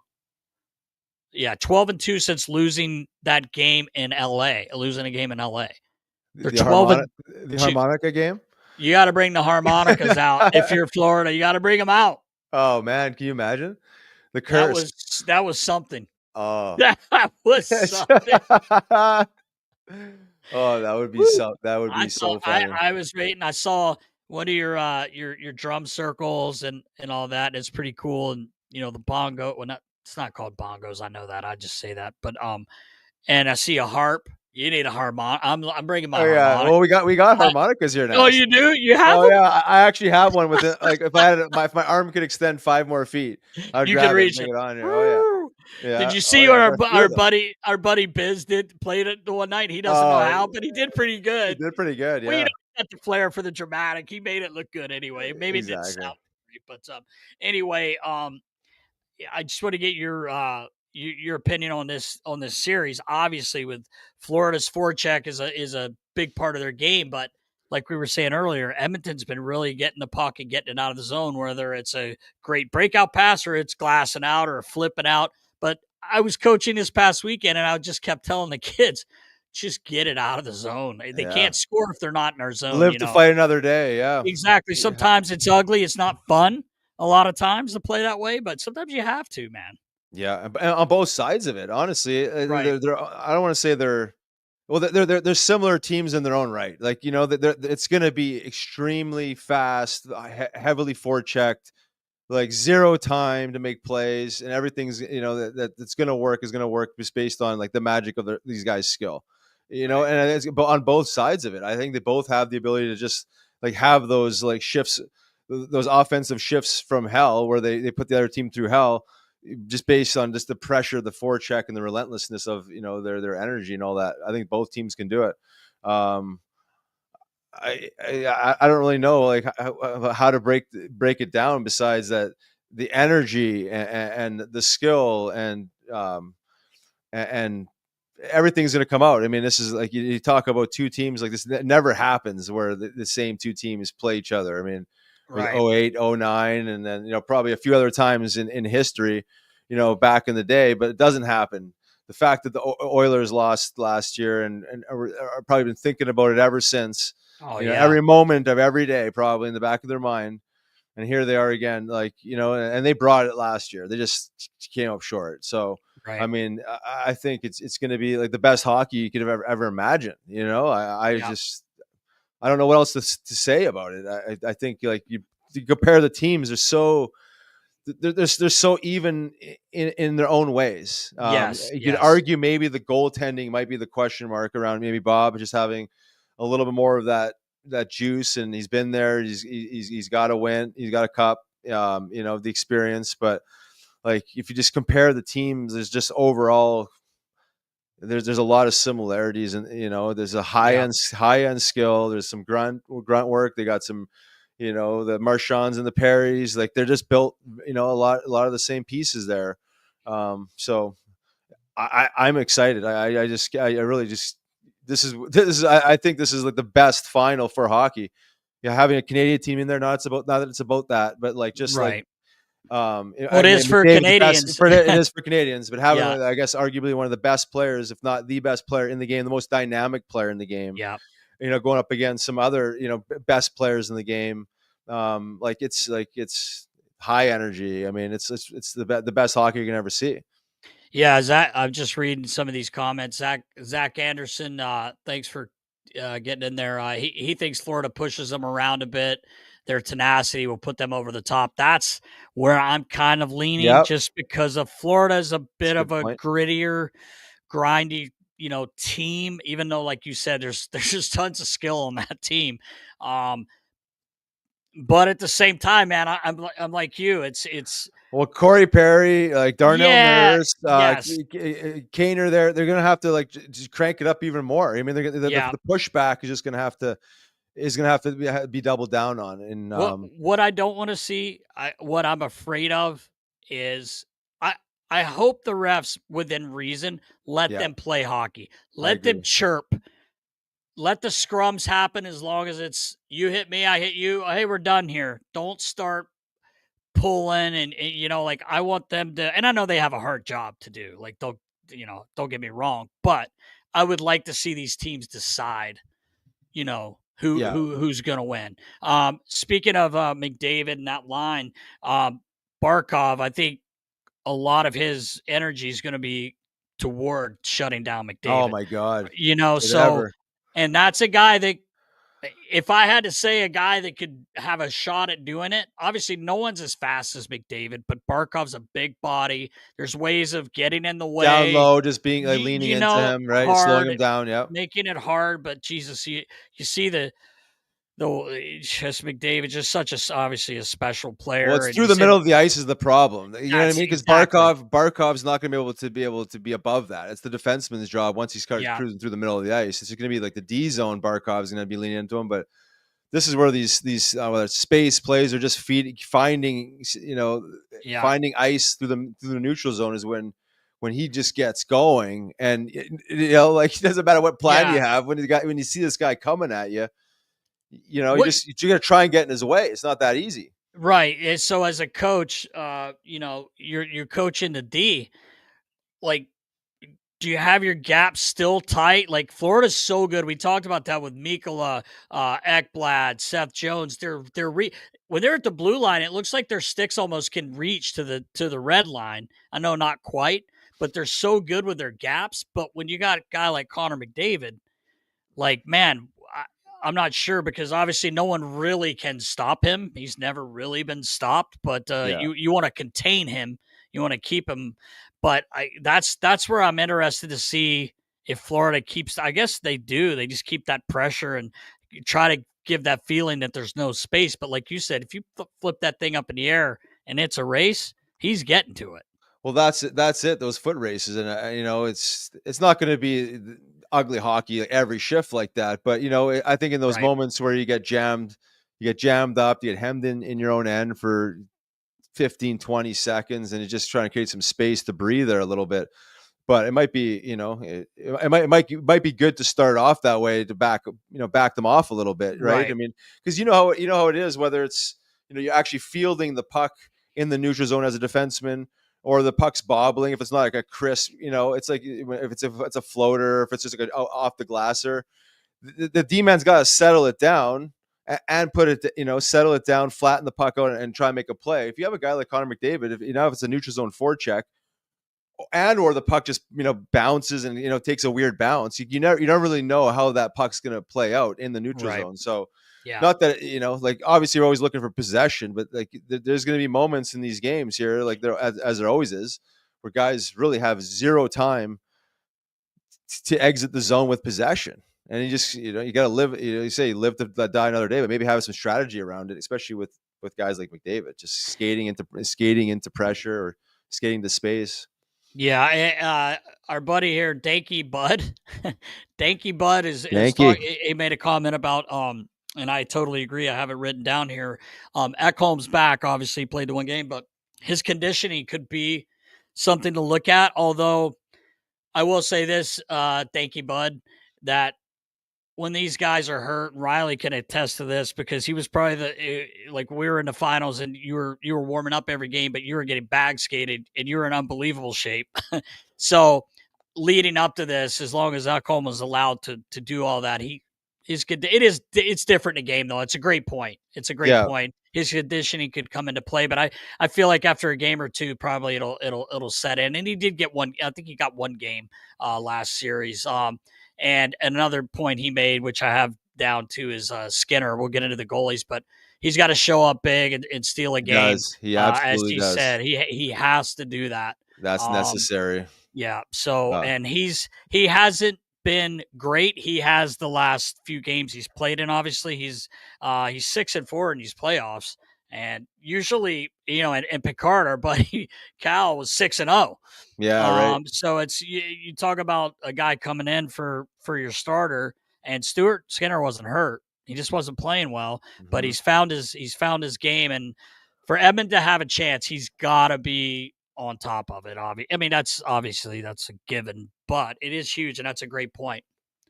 Yeah, 12-2 since losing that game in LA, losing a game in LA. They're The 12 harmonic, and the 2. harmonica game. You got to bring the harmonicas out. If you're Florida, you got to bring them out. Oh man, can you imagine the That curse? was that was something. Oh, That was something. oh, that would be Woo. so I funny. I was waiting. I saw one of your drum circles and all that. It's pretty cool. And the bongo. Well, not it's not called bongos. I know that. I just say that. But and I see a harp. You need a harmonic. I'm bringing my Oh yeah. harmonic. Well, we got harmonicas here Oh, now. you do? You have Oh them? yeah, I actually have one with it. Like if my arm could extend 5 more feet, I'd You can grab it and reach bring it. it on here. Oh yeah, Woo! Did yeah. you Oh see yeah, what I got a few of them. our buddy Biz played it the one night? He doesn't know Oh, how, but he did pretty he good. did pretty good. Well, Yeah, he got the flair for the dramatic. He made it look good anyway. Maybe it didn't exactly. sound great, but anyway, yeah, I just want to get your opinion on this series. Obviously, with Florida's forecheck is a big part of their game, but like we were saying earlier, Edmonton's been really getting the puck and getting it out of the zone, whether it's a great breakout pass or it's glassing out or flipping out. But I was coaching this past weekend, and I just kept telling the kids, just get it out of the zone. They Yeah, can't score if they're not in our zone. live to fight another day. Yeah, Exactly. yeah, Sometimes it's ugly. It's not fun a lot of times to play that way, but sometimes you have to, man. yeah. And on both sides of it, honestly, Right. they're I don't want to say they're well, they're similar teams in their own right. Like it's going to be extremely fast, heavily forechecked, like zero time to make plays, and everything's that it's going to work is going to work just based on like the magic of these guys' skill, Right. and it's but on both sides of it. I think they both have the ability to just like have those like shifts, those offensive shifts from hell where they put the other team through hell just based on just the pressure, the forecheck, and the relentlessness of their energy and all that. I think both teams can do it. um I don't really know like how to break it down besides that the energy and the skill and everything's going to come out. I mean, this is like you talk about two teams like this. It never happens where the same two teams play each other. I mean, it was Right. 08, 09, and then probably a few other times in history, back in the day, but it doesn't happen. The fact that the Oilers lost last year and are probably been thinking about it ever since, Oh yeah. every moment of every day, probably in the back of their mind. And here they are again, like, and they brought it last year. They just came up short. So, I Right. mean, I think it's going to be like the best hockey you could have ever imagined. Yeah. I don't know what else to say about it. I think like you compare the teams, they're so even in their own ways. Yes. You could Yes. argue maybe the goaltending might be the question mark around maybe Bob just having a little bit more of that juice, and he's been there. He's got a win. He's got a cup. The experience, but like if you just compare the teams, there's just overall there's a lot of similarities, and there's a Yeah. high end skill. There's some grunt work. They got some, the Marchands and the Perrys. Like they're just built, a lot of the same pieces there. So I'm excited. I really just this is I think this is like the best final for hockey. Yeah, having a Canadian team in there, not that it's about that, but like just like Right. Well, I it mean, is for McDavid's the best Canadians. for it is for Canadians, but having Yeah. I guess arguably one of the best players, if not the best player in the game, the most dynamic player in the game, Yeah. going up against some other best players in the game, like it's high energy. I mean, it's the best hockey you can ever see. Yeah. Zach, I'm just reading some of these comments. Zach Anderson. Thanks for getting in there. He thinks Florida pushes them around a bit. Their tenacity will put them over the top. That's where I'm kind of leaning, Yep, just because of Florida's a that's a bit of good a point. grittier, grindy, team. Even though, like you said, there's just tons of skill on that team. Um, but at the same time, man, I'm like you. It's Well, Corey Perry, like Darnell yeah, Nurse, yes, Kaner, they're gonna have to like just crank it up even more. I mean, yeah. the pushback is just gonna have to be doubled down on. And What I don't want to see, what I'm afraid of is I I hope the refs within reason let yeah, them play hockey. I Let them agree. chirp. Let the scrums happen as long as it's you hit me, I hit you. Hey, we're done here. Don't start pulling and like I want them to, and I know they have a hard job to do. Like don't get me wrong, but I would like to see these teams decide Yeah. who's gonna win. Speaking of McDavid and that line, Barkov, I think a lot of his energy is gonna be toward shutting down Oh McDavid. my God. You know, Did it so ever? and that's a guy that if I had to say a guy that could have a shot at doing it, obviously no one's as fast as McDavid, but Barkov's a big body. There's ways of getting in the Down way, low, just being leaning into him, right? Slowing him hard, down. Yep. making it hard. But Jesus, you see the just McDavid, just such obviously a special Well, player, it's and through you the said middle of the ice is the problem. You know what I that's mean? Because exactly, Barkov's not going to be able to be above that. It's the defenseman's job once he starts yeah, cruising through the middle of the ice. It's going to be like the D zone. Barkov's going to be leaning into him, but this is where these whether it's space plays or just finding yeah, finding ice through the neutral zone is when he just gets going, and like it doesn't matter what plan yeah. you have when you see this guy coming at you, What you're gonna try and get in his way. It's not that easy. right? So as a coach, you're coaching the D, like. Do you have your gaps still tight? Like Florida's so good. We talked about that with Mikkola, Ekblad, Seth Jones. When they're at the blue line, it looks like their sticks almost can reach to the red line. I know not quite, but they're so good with their gaps. But when you got a guy like Connor McDavid, like man, I'm not sure because obviously no one really can stop him. He's never really been stopped, but Yeah. you want to contain him. You want to keep him. But that's where I'm interested to see if Florida keeps. I guess they do. They just keep that pressure and try to give that feeling that there's no space. But like you said, if you flip that thing up in the air and it's a race, he's getting to it. Well, that's it. That's it. Those foot races, and it's not going to be ugly hockey every shift like that. But I think in those Right. moments where you get jammed up, you get hemmed in your own end for 15, 20 seconds, and you're just trying to create some space to breathe there a little bit. But it might be, it might be good to start off that way to back them off a little bit, right? I Right. mean, because you know how it is, whether it's you're actually fielding the puck in the neutral zone as a defenseman, or the puck's bobbling. If it's not like a crisp, it's like if it's a floater, if it's just like off the glasser, the D man's got to settle it down and put it, settle it down, flatten the puck out, and try and make a play. If you have a guy like Connor McDavid, if it's a neutral zone forecheck, and or the puck just bounces and takes a weird bounce, you don't really know how that puck's going to play out in the neutral Right. zone. So Yeah. not that like obviously you're always looking for possession, but like there's going to be moments in these games here, like there as there always is, where guys really have zero time to exit the zone with possession. And you just you got to live. You say live to die another day, but maybe have some strategy around it, especially with guys like McDavid, just skating into pressure or skating to space. Yeah, our buddy here, Danky Bud, Danky Bud is Thank you. talking. He made a comment about and I totally agree. I have it written down here. Ekholm's back, obviously played the one game, but his conditioning could be something to look at. Although I will say this, Danky Bud, that when these guys are hurt, Riley can attest to this because he was probably like we were in the finals and you were warming up every game, but you were getting bag skated and you were in unbelievable shape. So leading up to this, as long as Ekholm was allowed to do all that, he is good. It's different in a game though. It's a great point. It's a great Yeah. point. His conditioning could come into play, but I feel like after a game or two, probably it'll set in. And he did get one. I think he got one game last series. And another point he made, which I have down to, is Skinner. We'll get into the goalies, but he's got to show up big and steal a He game. does. He As absolutely he does. said, he has to do that. That's Um, necessary. yeah. So, Uh, and he hasn't been great. He has the last few games he's played in. Obviously, he's 6-4 in these playoffs, and usually, and Picard, our buddy Cal, was 6-0. yeah, right. So it's you talk about a guy coming in for your starter, and Stuart Skinner wasn't hurt. He just wasn't playing well, but Mhm. he's found his game, and for Edmund to have a chance, he's got to be on top of it. I mean, that's a given, but it is huge, and that's a great point.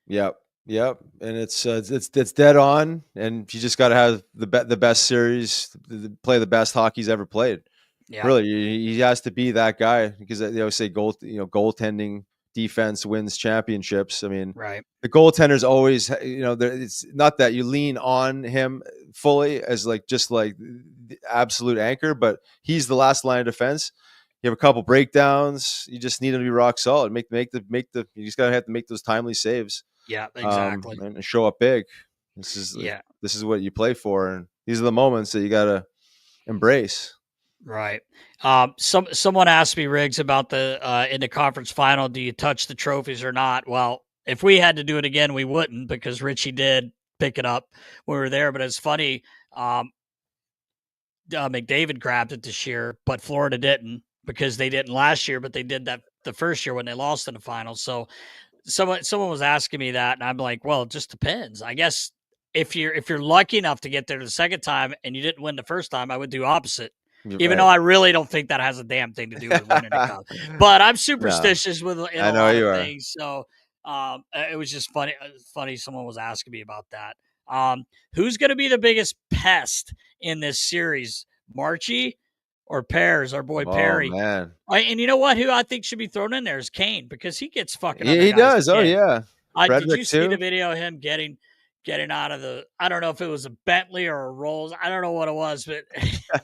Yep. Yep. And it's dead on, and you just got to have the best series, play the best hockey he's ever played. Yeah, Really, he has to be that guy because they always say goaltending defense wins championships. I mean, right. the goaltender's always, it's not that you lean on him fully as just like the absolute anchor, but he's the last line of defense. You have a couple breakdowns. You just need him to be rock solid. You just gotta have to make those timely saves, Yeah, exactly. and show up big. This is Yeah. this is what you play for, and these are the moments that you got to embrace. Right. Someone asked me, Riggs, about the in the conference final, do you touch the trophies or not? Well, if we had to do it again, we wouldn't, because Richie did pick it up when we were there. But it's funny, McDavid grabbed it this year, but Florida didn't, because they didn't last year, but they did that the first year when they lost in the finals. So someone was asking me that, and I'm like, well, it just depends. I guess if you're lucky enough to get there the second time and you didn't win the first time, I would do opposite. You're Even though right. I really don't think that has a damn thing to do with winning the cup, but I'm No, superstitious in I a know lot of you are. things. So it was just funny. Funny, someone was asking me about that. Who's going to be the biggest pest in this series, Marchie or Pears, our boy Oh Perry? man, And you know what? Who I think should be thrown in there is Kane, because he gets fucking under he guys' does. Oh skin. yeah, Did Frederick you see the too. video of him getting out of the? I don't know if it was a Bentley or a Rolls. I don't know what it was, but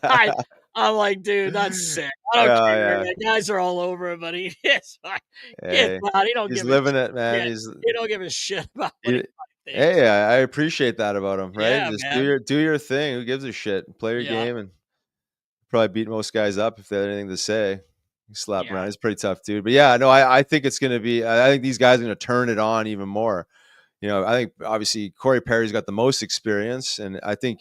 I I'm like, dude, that's sick. I don't Oh care. yeah. The guys are all over him, but he is like, gets Hey, out. He don't he's give a living it, man. shit. He don't give a shit about what He, anybody thinks. hey, I appreciate that about him. Right, Yeah, just man. do your thing. Who gives a shit? Play your Yeah, game, and probably beat most guys up if they had anything to say. You slap him around. yeah, He's a pretty tough dude. But yeah, no, I think it's gonna be. I think these guys are gonna turn it on even more. I think obviously Corey Perry's got the most experience, and I think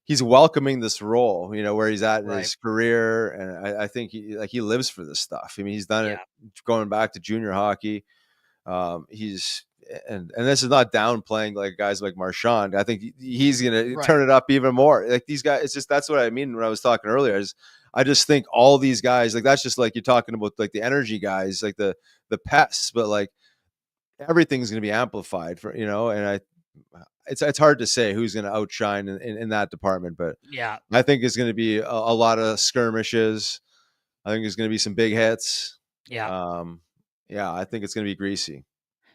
he's welcoming this role, where he's at in right. his career. And I think he lives for this stuff. I mean, he's done it Yeah, going back to junior hockey. He's and this is not downplaying like guys like Marchand. I think he's gonna right. turn it up even more. Like these guys, it's just that's what I mean when I was talking earlier. Is I just think all these guys, like that's just like you're talking about like the energy guys, like the pests, but like everything's gonna be amplified and it's hard to say who's gonna outshine in that department, but Yeah, I think it's gonna be a lot of skirmishes. I think there's gonna be some big hits. yeah. Um, yeah, I think it's gonna be greasy.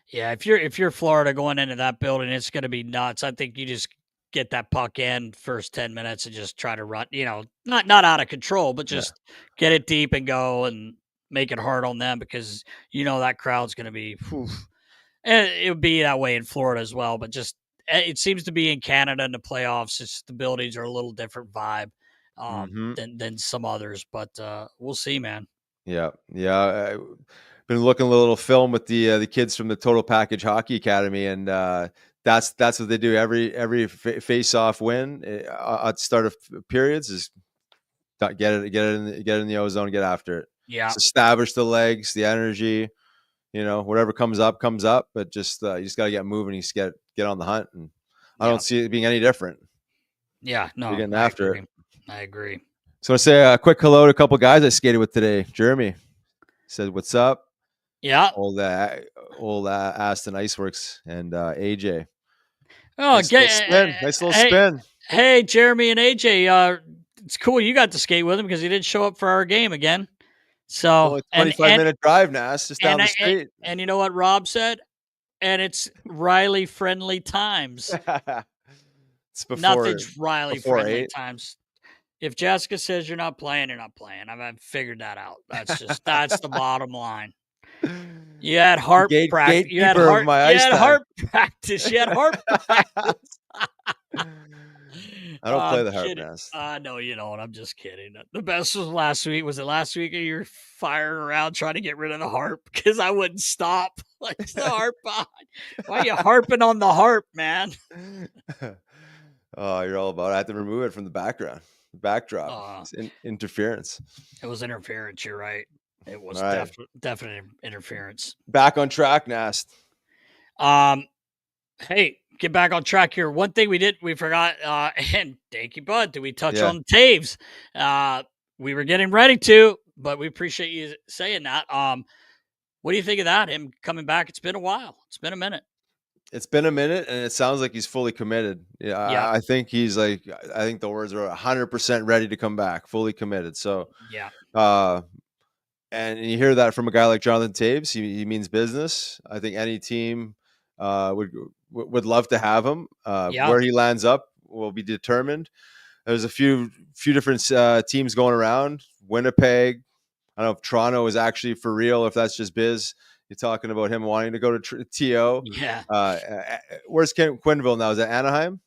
Yeah, if you're Florida going into that building, it's going to be nuts. I think you just get that puck in first 10 minutes and just try to run, not out of control, but Yeah. just get it deep and go and make it hard on them, because that crowd's going to be whew. And it would be that way in Florida as well, but just it seems to be in Canada in the playoffs. It's the buildings are a little different vibe Hmm. than some others, but we'll see, man. Yeah, yeah. Been looking a little film with the kids from the Total Package Hockey Academy, and that's what they do every face-off win at the start of periods is get it in the ozone, get after it. Yeah, Just establish the legs, the energy. Whatever comes up, but just you just got to get moving. You just get on the hunt, and I yeah, don't see it being any different. yeah. You're No, getting I after it. agree. I agree. So I say a quick hello to a couple guys I skated with today. Jeremy said, "What's up?" Yeah. Old Aston Iceworks and AJ. Oh, Nice little spin. Nice little hey, spin. hey, Jeremy and AJ. It's cool you got to skate with him, because he did show up for our game again. So, Only 25-minute drive, Nass, just down and the I street. and you know what Rob said? And it's Riley friendly times. It's before Nothing's Riley before friendly 8. times. If Jessica says you're not playing, you're not playing. I've figured that out. That's the bottom line. You had The heart practice. gatekeeper of my You ice had time. heart practice. You had heart practice. I don't play I'm the harp, kidding. Nass. No, you don't. I'm just kidding. The best was last week. Was it last week? You were firing around trying to get rid of the harp because I wouldn't stop. Like the harp behind. Why are you harping on the harp, man? Oh, you're all about it. I have to remove it from the background. The backdrop. Uh, It's interference. it was interference. You're right. It All was right. definite interference. Back on track, Nast. Hey, get back on track here. One thing we forgot, and thank you, bud. Did we touch Yeah. on Toews? We were getting ready to, but we appreciate you saying that. What do you think of that? Him coming back? It's been a while. It's been a minute. It's been a minute, and it sounds like he's fully committed. Yeah, Yeah. I think I think the words are 100% ready to come back, fully committed. So, Yeah. And you hear that from a guy like Jonathan Toews. He means business. I think any team would love to have him. Yeah. Where he lands up will be determined. There's a few different teams going around. Winnipeg. I don't know if Toronto is actually for real, if that's just biz. You're talking about him wanting to go to TO. Yeah. Where's Quenneville now? Is that Anaheim?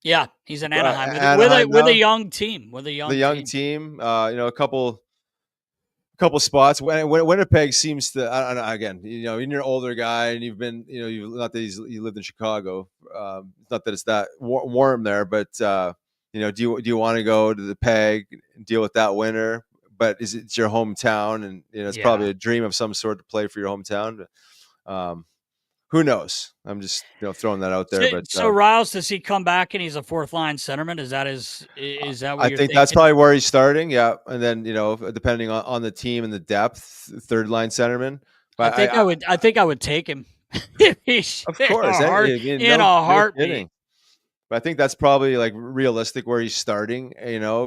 Yeah, he's in Anaheim Anaheim with a now? young team. The young team. A couple spots. Winnipeg seems to. I don't know. Again, you're an older guy, and you've been, you not that you lived in Chicago. Not that it's that warm there, but do you want to go to the Peg and deal with that winter? But it's your hometown, and it's probably a dream of some sort to play for your hometown. Who knows? I'm just throwing that out there. So Riles, does he come back and he's a fourth line centerman? Is that what I you're think that's probably where he's starting. Yeah, and then depending on the team and the depth, third line centerman. But I think I would take him. Of course, in a heartbeat. But I think that's probably like realistic where he's starting.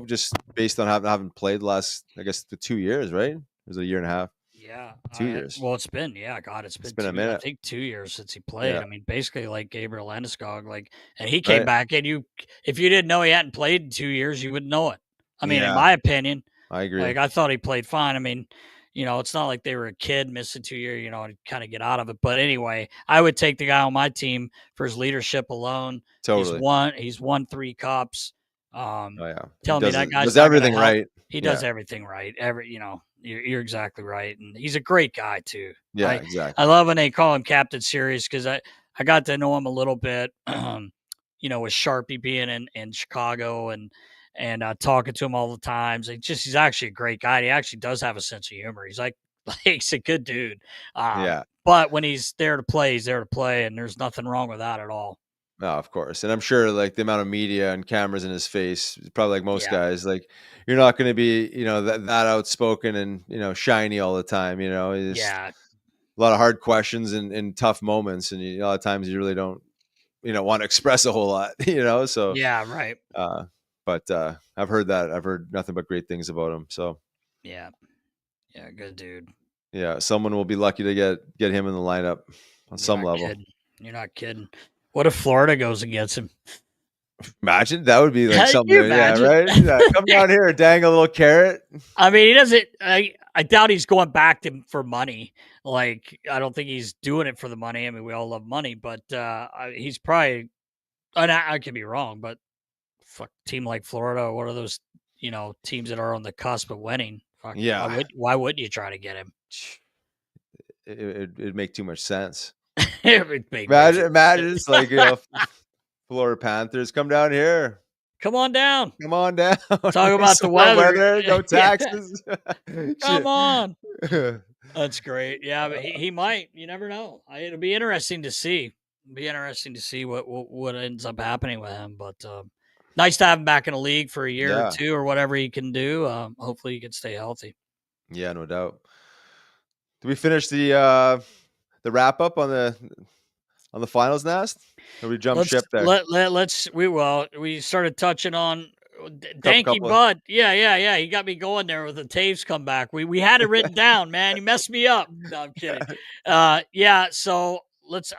Just based on having played the last, I guess, the 2 years, right? It was a year and a half. Yeah, 2 years. Well, it's been it's been a minute. I think 2 years since he played. Yeah. I mean, basically like Gabriel Landeskog, and he came back, and if you didn't know he hadn't played in 2 years, you wouldn't know it. I mean, in my opinion, I agree. I thought he played fine. I mean, it's not like they were a kid missing 2 years, and kind of get out of it. But anyway, I would take the guy on my team for his leadership alone. Totally. He's won 3 cups. Tell me that guy does everything right. He does everything right. You're exactly right, and he's a great guy too. Yeah, exactly. I love when they call him Captain Serious, because I got to know him a little bit. With Sharpie being in Chicago and talking to him all the times. He's actually a great guy. He actually does have a sense of humor. He's he's a good dude. But when he's there to play, he's there to play, and there's nothing wrong with that at all. No, of course. And I'm sure the amount of media and cameras in his face, probably like most guys, you're not going to be, that outspoken and, shiny all the time, a lot of hard questions and tough moments. And a lot of times you really don't, want to express a whole lot, so. Yeah. Right. But I've heard that. I've heard nothing but great things about him. So. Yeah. Yeah. Good dude. Yeah. Someone will be lucky to get him in the lineup on some level. You're not kidding. What if Florida goes against him? Imagine that would be something. Yeah, right. Yeah, come down here, dang a little carrot. I mean, he doesn't. I doubt he's going back for money. I don't think he's doing it for the money. I mean, we all love money, but he's probably. And I could be wrong, but team like Florida, one of those teams that are on the cusp of winning. Why wouldn't you try to get him? It'd make too much sense. Imagine it's Florida Panthers, come down here. Come on down. Talk about the weather. No taxes. Come on. That's great. Yeah, but he might. You never know. It'll be interesting to see. What ends up happening with him. But nice to have him back in the league for a year or two or whatever he can do. Hopefully he can stay healthy. Yeah, no doubt. Did we finish the wrap up on the finals nest? Or we jump ship there? We started touching on Danky Bud. Yeah. He got me going there with the Toews comeback. We had it written down, man. You messed me up. No, I'm kidding. So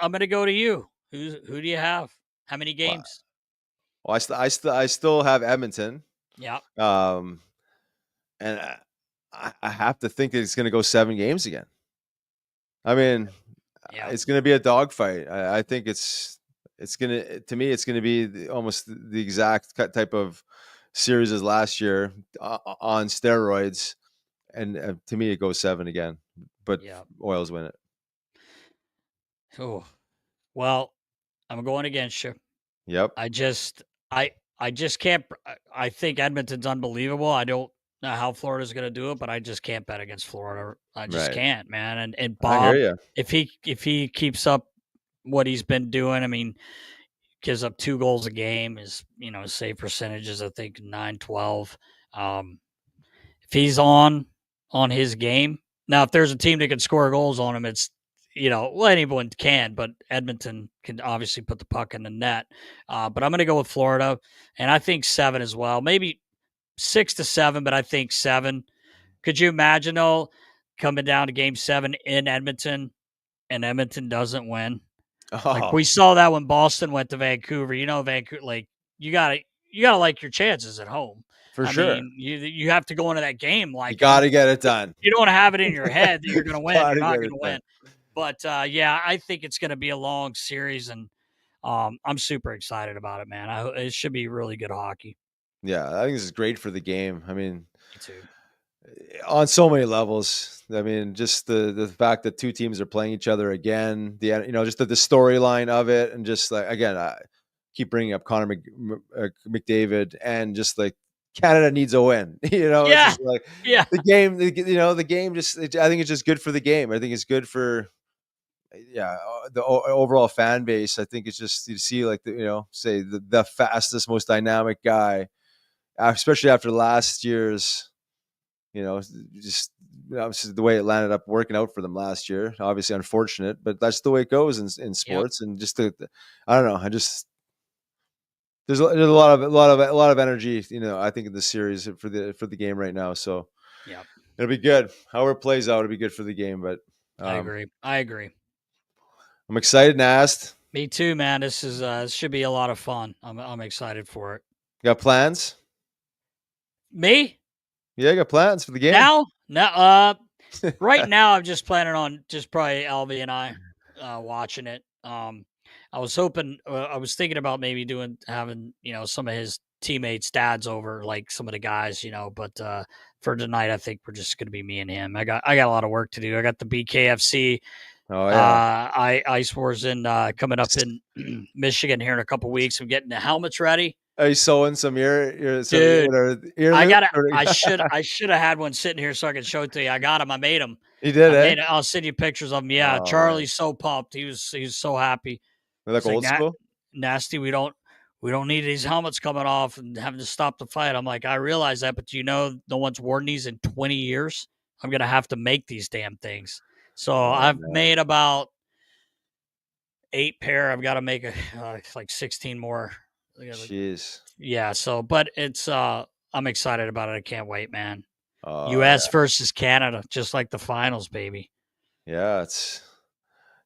I'm going to go to you. Who do you have? How many games? Well, I still have Edmonton. Yeah. And I have to think that it's going to go 7 games again. I mean, it's going to be a dogfight. I think it's going to be almost the exact type of series as last year on steroids. And to me, it goes 7 again, but Oilers win it. Oh, well, I'm going against you. Yep. I just can't. I think Edmonton's unbelievable. I don't know how Florida's going to do it, but I just can't bet against Florida. I just can't, man. And Bob, if he keeps up what he's been doing, I mean, gives up 2 goals a game. His save percentage is I think .912. If he's on his game now, if there's a team that can score goals on him, it's anyone can, but Edmonton can obviously put the puck in the net. But I'm going to go with Florida, and I think 7 as well. Maybe 6 to 7, but I think 7. Could you imagine though coming down to Game 7 in Edmonton, and Edmonton doesn't win? Like we saw that when Boston went to Vancouver. Vancouver, you gotta like your chances at home. For sure. Mean, you have to go into that game you got to get it done. You don't have it in your head that you're going to win. You're not going to win. But yeah, I think it's going to be a long series, and I'm super excited about it, man. It should be really good hockey. Yeah, I think this is great for the game. I mean, Me too. on so many levels. I mean, just the fact that two teams are playing each other again, just the storyline of it, and just like again, I keep bringing up Connor McDavid, and just like Canada needs a win. It's Yeah, just like yeah, the game. The game just. I think it's just good for the game. I think it's good for the overall fan base. I think it's just you see like say the fastest, most dynamic guy, especially after last year's just obviously the way it landed up working out for them last year. Obviously unfortunate, but that's the way it goes in yep, sports. And just I don't know. I just there's a lot of energy. I think in the series for the game right now. So yep. it'll be good. However it plays out, it'll be good for the game. But I agree. I agree. I'm excited, Nast. Me too, man. This should be a lot of fun. I'm excited for it. Got plans? Me Yeah, I got plans for the game. now? No, right now I'm just planning on just probably Albie and I watching it. I was hoping, I was thinking about maybe having some of his teammates' dads over, like some of the guys, But for tonight, I think we're just going to be me and him. I got a lot of work to do. I got the BKFC Oh yeah. Ice Wars coming up in Michigan here in a couple weeks. I'm getting the helmets ready. Are you sewing some ear Dude, ear I loop? got I should have had one sitting here so I could show it to you. I got him. I made him. You did, I eh? made it. I'll send you pictures of him. Yeah, Oh man. Charlie's so pumped. He was so happy. They're like He's like, old school? Nasty. We don't need these helmets coming off and having to stop the fight. I'm like, I realize that, but no one's worn these in 20 years. I'm gonna have to make these damn things. So Oh I've man. made about 8 pair. I've got to make like 16 more. Jeez. Yeah. So, but it's I'm excited about it. I can't wait, man. Oh U.S. yeah. versus Canada, just like the finals, baby. Yeah,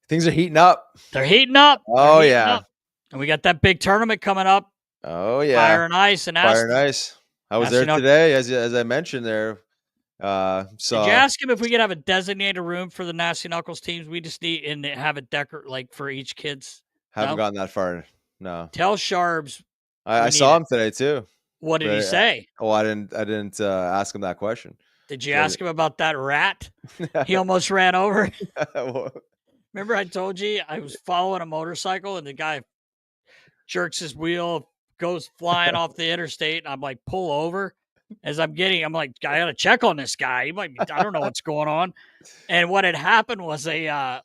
things are heating up. They're heating up. They're Oh heating yeah. up. And we got that big tournament coming up. Oh yeah. Fire and Ice and Fire and Ice. I was there asking. today, as I mentioned there. Did you So ask him if we could have a designated room for the Nasty Knuckles teams? We just need and have it like for each kid's. haven't No, gotten that far. No. tell Sharbs I we need saw it. him today too. What did he But say? I didn't ask him that question. Did you So ask him about that rat? He almost ran over. Well, Remember I told you I was following a motorcycle and the guy jerks his wheel, goes flying off the interstate, and I'm like, pull over. As I'm like, I gotta check on this guy. He might be, I don't know what's going on. And what had happened was not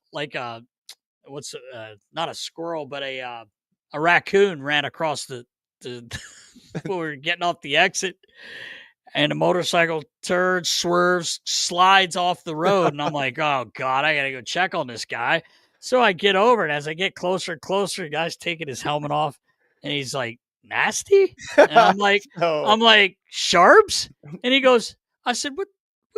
a squirrel, but a raccoon ran across the we were getting off the exit, and the motorcycle turns, swerves, slides off the road, and I'm like, oh god, I gotta go check on this guy. So I get over, and as I get closer and closer, the guy's taking his helmet off, and he's like, nasty, and I'm like, no. Sharps, and he goes, I said, what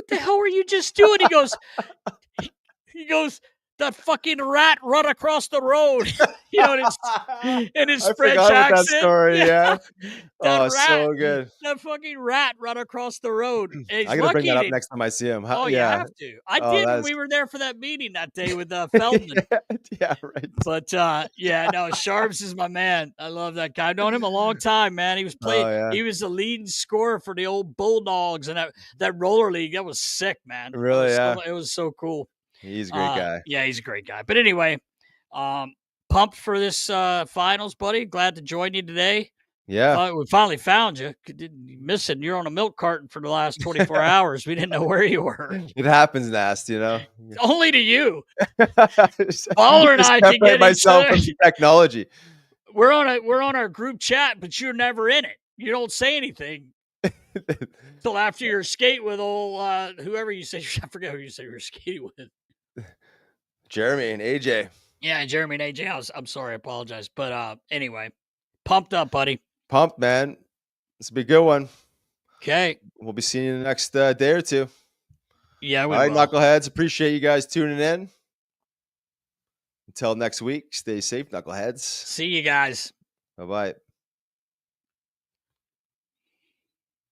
the hell were you just doing? He goes, that fucking rat run across the road. In his I French forgot about that accent. story. Yeah. That Oh, rat, so good. that fucking rat run across the road. And he's I gotta bring lucky that up that, next time I see him. oh, you Yeah. have to. I Oh, did when that's we were there for that meeting that day with Feldman. yeah, right. But yeah, no, Sharps is my man. I love that guy. I've known him a long time, man. He was Yeah. He was the leading scorer for the old Bulldogs and that roller league. That was sick, man. Really, yeah. It was so cool. He's a great guy. Yeah, he's a great guy. But anyway, pumped for this finals, buddy. Glad to join you today. Yeah. We finally found you. Missing. You're on a milk carton for the last 24 hours. We didn't know where you were. It happens, Nast, Only to you. Baller and I can get myself from technology. We're on our group chat, but you're never in it. You don't say anything till after your skate with old whoever you say. I forget who you say you're skating with. Jeremy and AJ. Yeah, Jeremy and AJ. I'm sorry, I apologize. But anyway, pumped up, buddy. Pumped, man. This will be a good one. Okay. We'll be seeing you the next day or two. Yeah, we All right, will. Knuckleheads. Appreciate you guys tuning in. Until next week, stay safe, Knuckleheads. See you guys. Bye-bye.